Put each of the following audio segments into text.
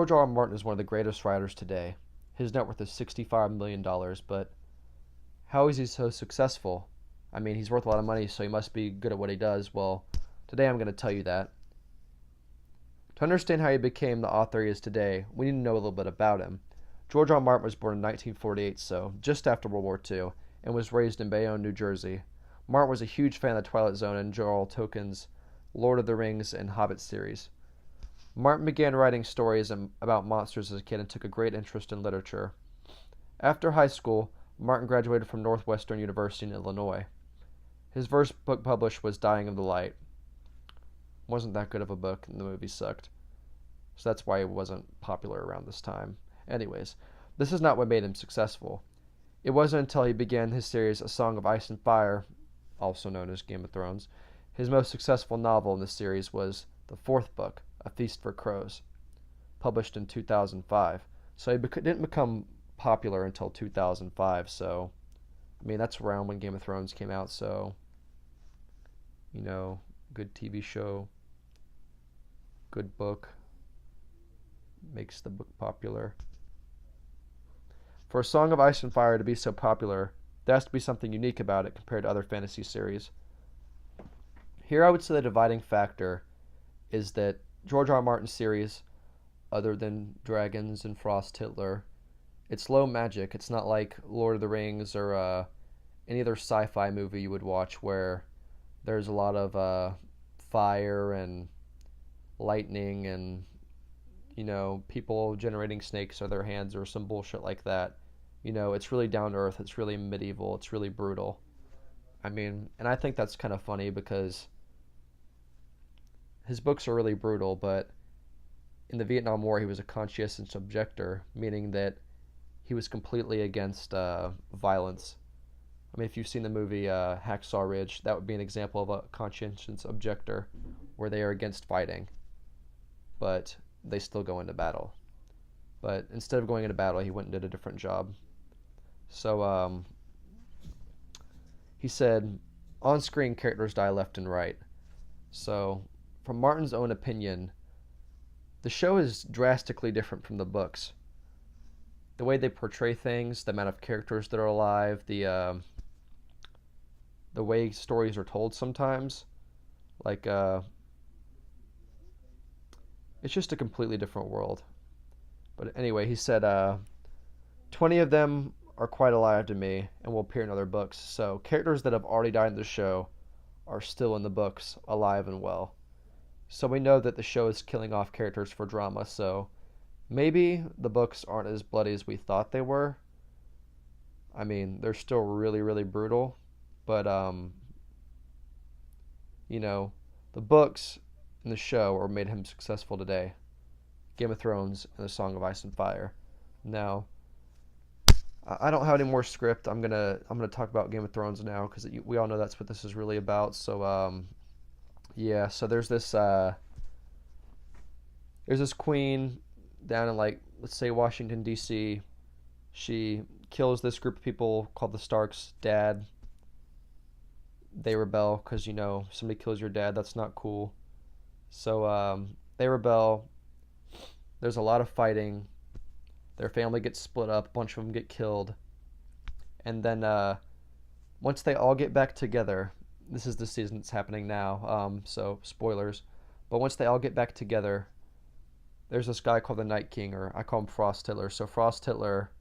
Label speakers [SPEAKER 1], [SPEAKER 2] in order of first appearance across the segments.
[SPEAKER 1] George R. R. Martin is one of the greatest writers today. His net worth is $65 million, but how is he so successful? I mean, he's worth a lot of money, so he must be good at what he does. Well, today I'm going to tell you that. To understand how he became the author he is today, we need to know a little bit about him. George R. R. Martin was born in 1948, so just after World War II, and was raised in Bayonne, New Jersey. Martin was a huge fan of the Twilight Zone and J.R.R. Tolkien's Lord of the Rings and Hobbit series. Martin began writing stories about monsters as a kid and took a great interest in literature. After high school, Martin graduated from Northwestern University in Illinois. His first book published was Dying of the Light. Wasn't that good of a book, and the movie sucked. So that's why it wasn't popular around this time. Anyways, this is not what made him successful. It wasn't until he began his series A Song of Ice and Fire, also known as Game of Thrones. His most successful novel in this series was the fourth book, A Feast for Crows, published in 2005. So he didn't become popular until 2005. So, I mean, that's around when Game of Thrones came out. So, good TV show, good book, makes the book popular. For A Song of Ice and Fire to be so popular, there has to be something unique about it compared to other fantasy series. Here I would say the dividing factor is that George R. R. Martin's series, other than Dragons and Frost Hitler, it's low magic. It's not like Lord of the Rings or any other sci-fi movie you would watch where there's a lot of fire and lightning and people generating snakes with their hands or some bullshit like that. It's really down to earth. It's really medieval. It's really brutal. I mean, and I think that's kind of funny because his books are really brutal, but in the Vietnam War, he was a conscientious objector, meaning that he was completely against violence. I mean, if you've seen the movie Hacksaw Ridge, that would be an example of a conscientious objector where they are against fighting, but they still go into battle. But instead of going into battle, he went and did a different job. So he said, on-screen characters die left and right. So from Martin's own opinion, the show is drastically different from the books. The way they portray things, the amount of characters that are alive, the way stories are told sometimes, like it's just a completely different world. But anyway, he said 20 of them are quite alive to me and will appear in other books. So characters that have already died in the show are still in the books, alive and well. So we know that the show is killing off characters for drama, so maybe the books aren't as bloody as we thought they were. I mean, they're still really, really brutal, but the books and the show are made him successful today. Game of Thrones and The Song of Ice and Fire. Now, I don't have any more script. I'm gonna talk about Game of Thrones now because we all know that's what this is really about. So yeah. So there's this queen down in, like, let's say Washington D.C. She kills this group of people called the Starks' dad. They rebel because somebody kills your dad. That's not cool. So they rebel. There's a lot of fighting. Their family gets split up. A bunch of them get killed. And then once they all get back together, this is the season that's happening now, so spoilers. But once they all get back together, there's this guy called the Night King, or I call him Frost Hitler. So Frost Hitler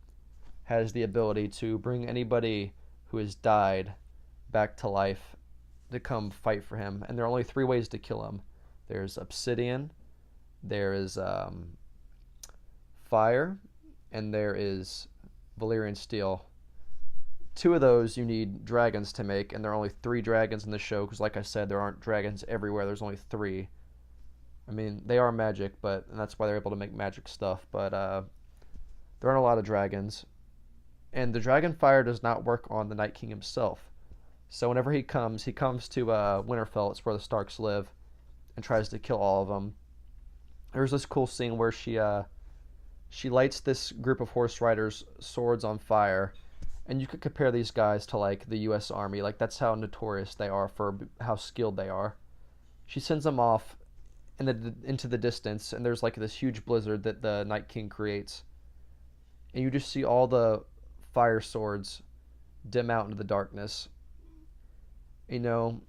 [SPEAKER 1] has the ability to bring anybody who has died back to life to come fight for him. And there are only 3 ways to kill him. There's obsidian, there is fire, and there is Valyrian steel. 2 of those you need dragons to make, and there are only 3 dragons in the show because, like I said, there aren't dragons everywhere. There's only 3. I mean, they are magic, and that's why they're able to make magic stuff, but there aren't a lot of dragons. And the dragon fire does not work on the Night King himself. So whenever he comes to Winterfell, it's where the Starks live, and tries to kill all of them. There's this cool scene where she lights this group of horse riders' swords on fire, and you could compare these guys to, like, the U.S. Army. Like, that's how notorious they are for how skilled they are. She sends them off into the distance, and there's like this huge blizzard that the Night King creates, and you just see all the fire swords dim out into the darkness. You know,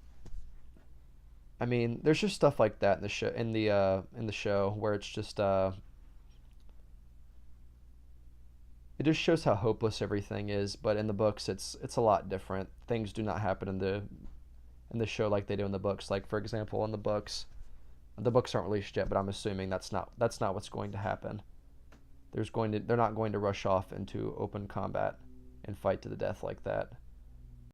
[SPEAKER 1] I mean, there's just stuff like that in the show in the show where it's just it just shows how hopeless everything is. But in the books, it's a lot different. Things do not happen in the show like they do in the books. Like for example, in the books aren't released yet, but I'm assuming that's not what's going to happen. They're not going to rush off into open combat and fight to the death like that.